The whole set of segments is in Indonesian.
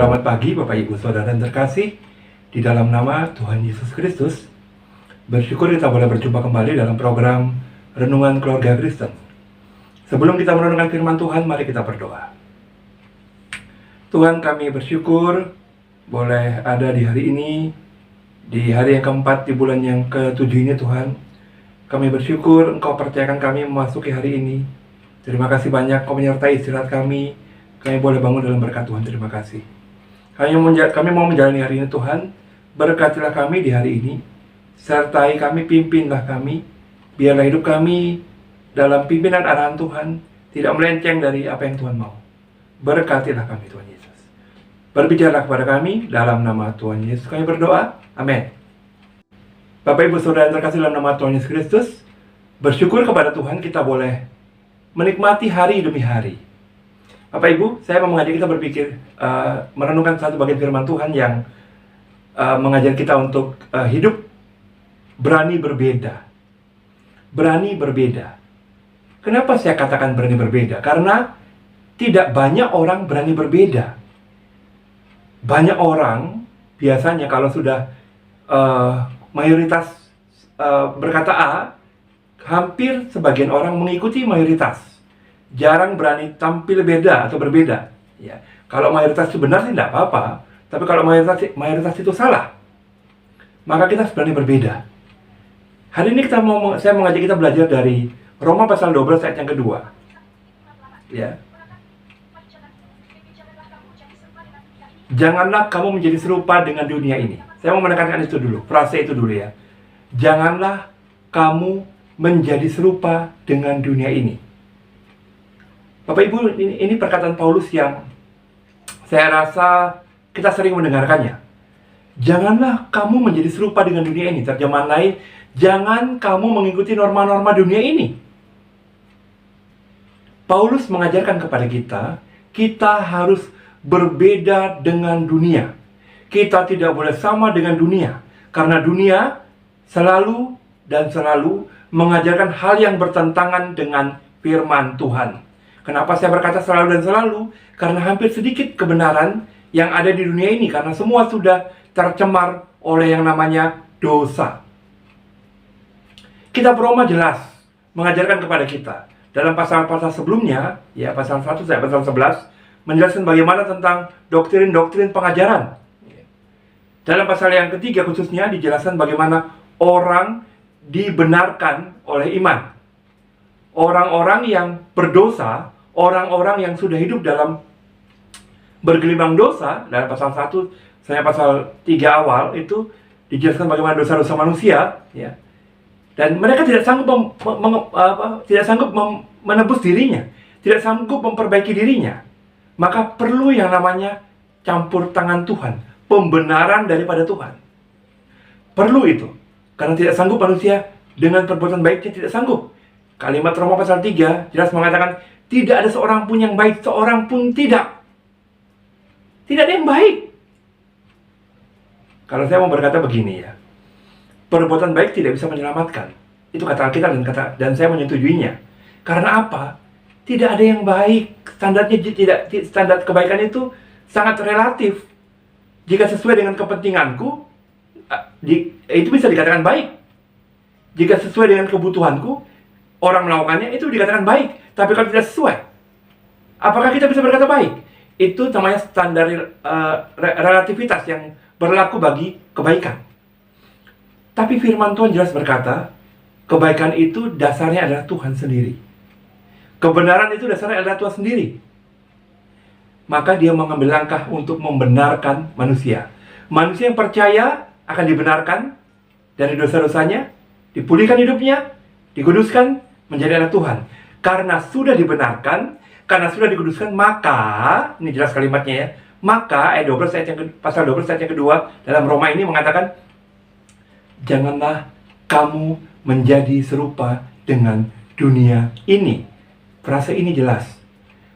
Selamat pagi Bapak Ibu Saudara yang terkasih di dalam nama Tuhan Yesus Kristus. Bersyukur kita boleh berjumpa kembali dalam program Renungan Keluarga Kristen. Sebelum kita merenungkan firman Tuhan, mari kita berdoa. Tuhan, kami bersyukur boleh ada di hari ini, di hari yang keempat di bulan yang ke-7 ini Tuhan. Kami bersyukur Engkau percayakan kami memasuki hari ini. Terima kasih banyak Kau menyertai istirahat kami. Kami boleh bangun dalam berkat Tuhan, terima kasih. Kami mau menjalani hari ini Tuhan. Berkatilah kami di hari ini. Sertai kami, pimpinlah kami. Biarlah hidup kami dalam pimpinan arahan Tuhan, tidak melenceng dari apa yang Tuhan mau. Berkatilah kami Tuhan Yesus. Berbicaralah kepada kami dalam nama Tuhan Yesus kami berdoa, amin. Bapak Ibu Saudara yang terkasih dalam nama Tuhan Yesus Kristus, bersyukur kepada Tuhan kita boleh menikmati hari demi hari. Bapak Ibu, saya mau mengajak kita berpikir, merenungkan satu bagian firman Tuhan yang mengajar kita untuk hidup berani berbeda. Berani berbeda. Kenapa saya katakan berani berbeda? Karena tidak banyak orang berani berbeda. Banyak orang biasanya kalau sudah mayoritas berkata A, hampir sebagian orang mengikuti mayoritas. Jarang berani tampil beda atau berbeda. Ya. Kalau mayoritas itu benar sih tidak apa-apa. Tapi kalau mayoritas itu salah, maka kita harus berani berbeda. Hari ini saya mengajak kita belajar dari Roma pasal 12 ayat yang kedua. Ya. Janganlah kamu menjadi serupa dengan dunia ini. Saya mau menekankan itu dulu, frase itu dulu ya. Janganlah kamu menjadi serupa dengan dunia ini. Bapak Ibu, ini perkataan Paulus yang saya rasa kita sering mendengarkannya. Janganlah kamu menjadi serupa dengan dunia ini. Terjemahan lain, jangan kamu mengikuti norma-norma dunia ini. Paulus mengajarkan kepada kita harus berbeda dengan dunia. Kita tidak boleh sama dengan dunia. Karena dunia selalu mengajarkan hal yang bertentangan dengan firman Tuhan. Kenapa saya berkata selalu dan selalu? Karena hampir sedikit kebenaran yang ada di dunia ini. Karena semua sudah tercemar oleh yang namanya dosa. Kitab Roma jelas mengajarkan kepada kita. Dalam pasal-pasal sebelumnya, ya pasal 1 sampai pasal 11, menjelaskan bagaimana tentang doktrin-doktrin pengajaran. Dalam pasal yang ketiga khususnya dijelaskan bagaimana orang dibenarkan oleh iman. Orang-orang yang berdosa, orang-orang yang sudah hidup dalam bergelimang dosa, dalam pasal 1 sampai pasal 3 awal itu dijelaskan bagaimana dosa-dosa manusia, ya. Dan mereka tidak sanggup menebus dirinya, tidak sanggup memperbaiki dirinya. Maka perlu yang namanya campur tangan Tuhan, pembenaran daripada Tuhan. Perlu itu, karena tidak sanggup manusia dengan perbuatan baiknya, tidak sanggup. Kalimat Roma pasal 3 jelas mengatakan tidak ada seorang pun yang baik, seorang pun tidak. Tidak ada yang baik. Kalau saya mau berkata begini ya, perbuatan baik tidak bisa menyelamatkan. Itu kata Alkitab dan saya menyetujuinya. Karena apa? Tidak ada yang baik. Standar kebaikan itu sangat relatif. Jika sesuai dengan kepentinganku, itu bisa dikatakan baik. Jika sesuai dengan kebutuhanku, orang melakukannya itu dikatakan baik. Tapi kalau tidak sesuai, apakah kita bisa berkata baik? Itu namanya standar relativitas yang berlaku bagi kebaikan. Tapi firman Tuhan jelas berkata, kebaikan itu dasarnya adalah Tuhan sendiri. Kebenaran itu dasarnya adalah Tuhan sendiri. Maka dia mengambil langkah untuk membenarkan manusia. Manusia yang percaya akan dibenarkan dari dosa-dosanya, dipulihkan hidupnya, dikuduskan, menjadi anak Tuhan. Karena sudah dibenarkan, karena sudah dikuduskan, maka, ini jelas kalimatnya ya, maka ayat 12 pasal 12 ayat yang kedua dalam Roma ini mengatakan, janganlah kamu menjadi serupa dengan dunia ini. Frase ini jelas.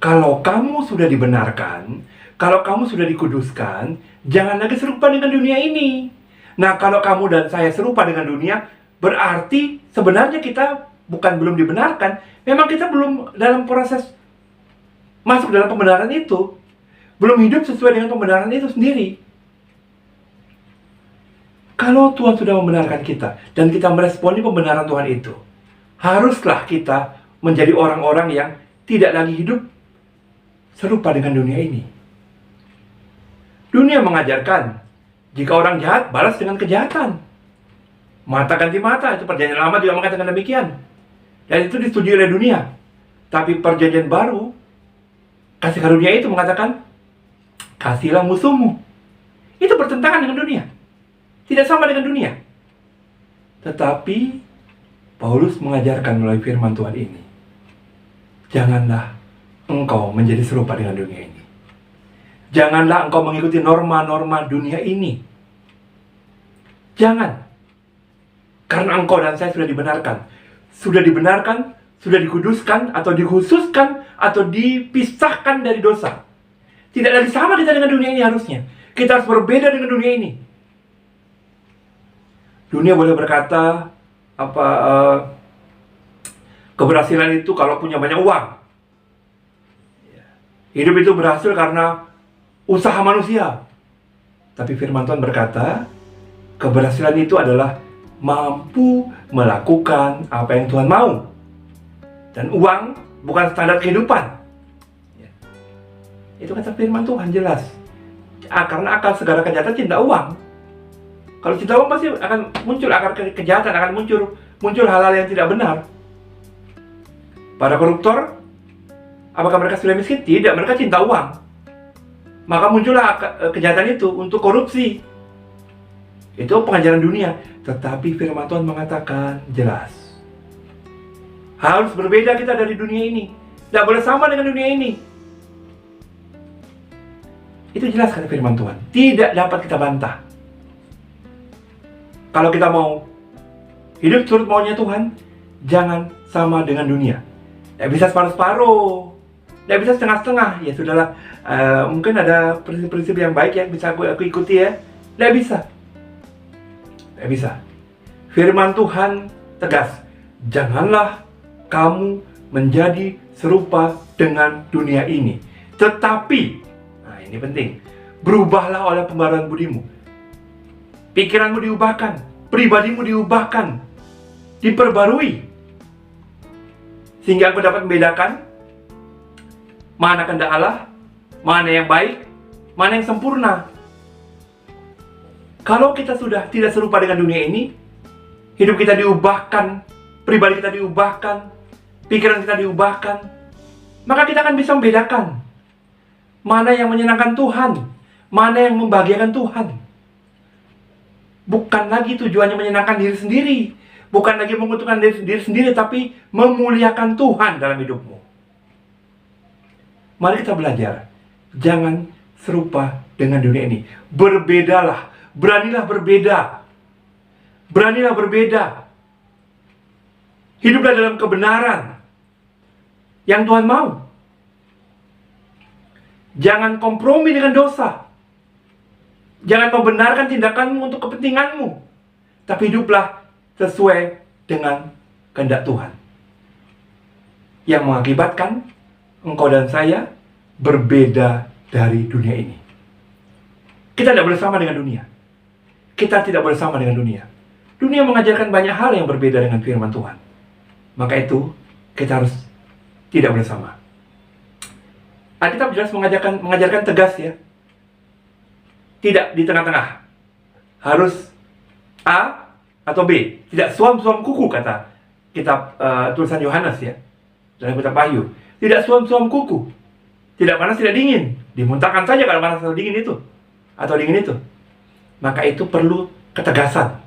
Kalau kamu sudah dibenarkan, kalau kamu sudah dikuduskan, jangan lagi serupa dengan dunia ini. Nah, kalau kamu dan saya serupa dengan dunia, berarti sebenarnya kita belum dibenarkan. Memang kita belum dalam proses masuk dalam pembenaran itu. belum hidup sesuai dengan pembenaran itu sendiri. Kalau Tuhan sudah membenarkan kita dan kita meresponi pembenaran Tuhan itu, haruslah kita menjadi orang-orang yang tidak lagi hidup serupa dengan dunia ini. Dunia mengajarkan, jika orang jahat, balas dengan kejahatan. Mata ganti mata, itu perjanjian lama juga mengatakan demikian. Dan itu disetujui oleh dunia. Tapi perjanjian baru, kasih karunia itu mengatakan, kasihilah musuhmu. Itu bertentangan dengan dunia. Tidak sama dengan dunia. Tetapi, Paulus mengajarkan melalui firman Tuhan ini, janganlah engkau menjadi serupa dengan dunia ini. Janganlah engkau mengikuti norma-norma dunia ini. Jangan. Karena engkau dan saya sudah dibenarkan. Sudah dibenarkan, sudah dikuduskan, atau dikhususkan, atau dipisahkan dari dosa. Tidak lagi sama kita dengan dunia ini harusnya. Kita harus berbeda dengan dunia ini. Dunia boleh berkata, keberhasilan itu kalau punya banyak uang. Hidup itu berhasil karena usaha manusia. Tapi firman Tuhan berkata, keberhasilan itu adalah mampu melakukan apa yang Tuhan mau. Dan uang bukan standar kehidupan. Itu kata firman Tuhan jelas. Karena akar segala kejahatan cinta uang. Kalau cinta uang pasti akan muncul akar kejahatan, akan muncul hal-hal yang tidak benar. Para koruptor, apakah mereka sudah miskin? Tidak, mereka cinta uang. Maka muncullah kejahatan itu untuk korupsi. Itu pengajaran dunia. Tetapi firman Tuhan mengatakan jelas, harus berbeda kita dari dunia ini. Tidak boleh sama dengan dunia ini. Itu jelas kata firman Tuhan. Tidak dapat kita bantah. Kalau kita mau hidup turut maunya Tuhan, jangan sama dengan dunia. Tidak bisa separuh-separuh, tidak bisa setengah-setengah. Ya sudahlah, mungkin ada prinsip-prinsip yang baik yang bisa aku ikuti ya. Tidak bisa. Tidak bisa. Firman Tuhan tegas, janganlah kamu menjadi serupa dengan dunia ini. Tetapi, nah ini penting, berubahlah oleh pembaruan budimu. Pikiranmu diubahkan, pribadimu diubahkan, diperbarui. Sehingga aku dapat membedakan mana kehendak Allah, mana yang baik, mana yang sempurna. Kalau kita sudah tidak serupa dengan dunia ini, hidup kita diubahkan, pribadi kita diubahkan, pikiran kita diubahkan, maka kita akan bisa membedakan mana yang menyenangkan Tuhan, mana yang membahagiakan Tuhan. Bukan lagi tujuannya menyenangkan diri sendiri, bukan lagi menguntungkan diri sendiri, tapi memuliakan Tuhan dalam hidupmu. Mari kita belajar, jangan serupa dengan dunia ini. Berbedalah, beranilah berbeda. Beranilah berbeda. Hiduplah dalam kebenaran yang Tuhan mau. Jangan kompromi dengan dosa. Jangan membenarkan tindakanmu untuk kepentinganmu. Tapi hiduplah sesuai dengan kehendak Tuhan. Yang mengakibatkan engkau dan saya berbeda dari dunia ini. Kita tidak boleh sama dengan dunia. Kita tidak boleh sama dengan dunia. Dunia mengajarkan banyak hal yang berbeda dengan firman Tuhan. Maka itu, kita harus tidak boleh sama. Alkitab jelas mengajarkan tegas ya. Tidak di tengah-tengah. Harus A atau B. Tidak suam-suam kuku, kata kitab tulisan Yohanes ya. Dalam kitab Wahyu. Tidak suam-suam kuku. Tidak panas, tidak dingin. Dimuntahkan saja kalau panas atau dingin itu. Atau dingin itu. Maka itu perlu ketegasan.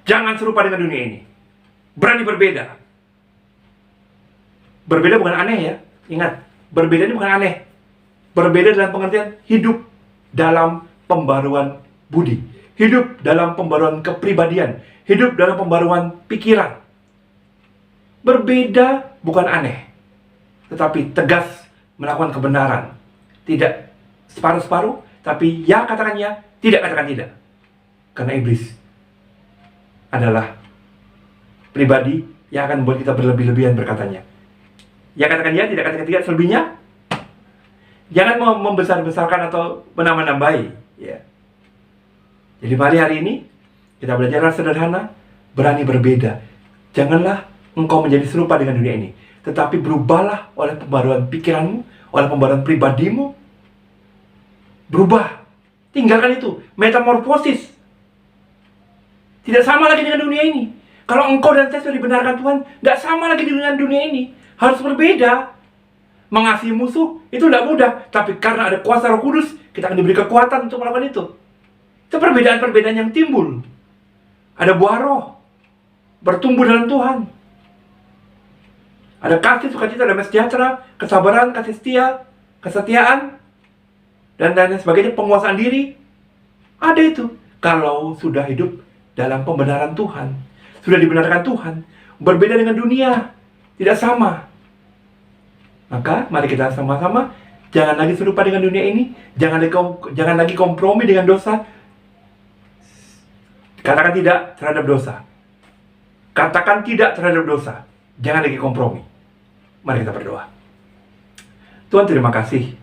Jangan serupa dengan dunia ini. Berani berbeda. Berbeda bukan aneh ya. Ingat, berbeda ini bukan aneh. Berbeda dalam pengertian hidup dalam pembaruan budi. Hidup dalam pembaruan kepribadian. Hidup dalam pembaruan pikiran. Berbeda bukan aneh. Tetapi tegas melakukan kebenaran. Tidak separuh-separuh, tapi ya katakan ya, tidak katakan tidak. Karena iblis adalah pribadi yang akan membuat kita berlebih-lebihan berkatanya. Ya katakan ya, tidak katakan tidak, selebihnya Jangan membesar-besarkan atau menambah-nambahi. Ya. Jadi mari hari ini kita belajar sederhana, berani berbeda. Janganlah engkau menjadi serupa dengan dunia ini, tetapi berubahlah oleh pembaruan pikiranmu, oleh pembaruan pribadimu. Berubah. Tinggalkan itu. Metamorfosis. Tidak sama lagi dengan dunia ini. Kalau engkau dan saya sudah dibenarkan Tuhan, tidak sama lagi dengan dunia ini. Harus berbeda. Mengasihi musuh itu tidak mudah, tapi karena ada kuasa Roh Kudus, kita akan diberi kekuatan untuk melakukan itu. Itu perbedaan-perbedaan yang timbul. Ada buah roh, bertumbuh dalam Tuhan. Ada kasih, sukacita, damai sejahtera, kesabaran, kasih setia, kesetiaan, dan lain sebagainya, penguasaan diri. Ada itu. Kalau sudah hidup dalam pembenaran Tuhan, sudah dibenarkan Tuhan, berbeda dengan dunia, tidak sama. Maka mari kita sama-sama jangan lagi serupa dengan dunia ini, jangan lagi kompromi dengan dosa. Katakan tidak terhadap dosa. Katakan tidak terhadap dosa. Jangan lagi kompromi. Mari kita berdoa. Tuhan, terima kasih.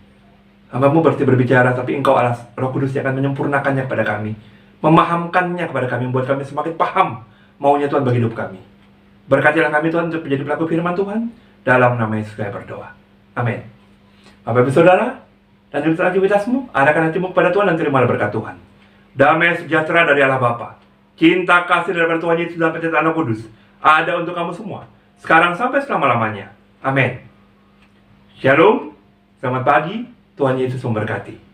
Hamba-Mu berbicara, tapi Engkau Allah Roh Kudus yang akan menyempurnakannya kepada kami, memahamkannya kepada kami, membuat kami semakin paham maunya Tuhan bagi hidup kami. Berkatilah kami Tuhan untuk menjadi pelaku firman Tuhan. Dalam nama Yesus kami berdoa. Amin. Bapak Ibu Saudara, lanjutkan aktivitasmu, arahkan hatimu kepada Tuhan dan terimalah berkat Tuhan. Damai sejahtera dari Allah Bapa, cinta kasih daripada Tuhan Yesus dan penyertaan Roh Kudus ada untuk kamu semua, sekarang sampai selama-lamanya. Amin. Shalom, selamat pagi, Tuhan Yesus memberkati.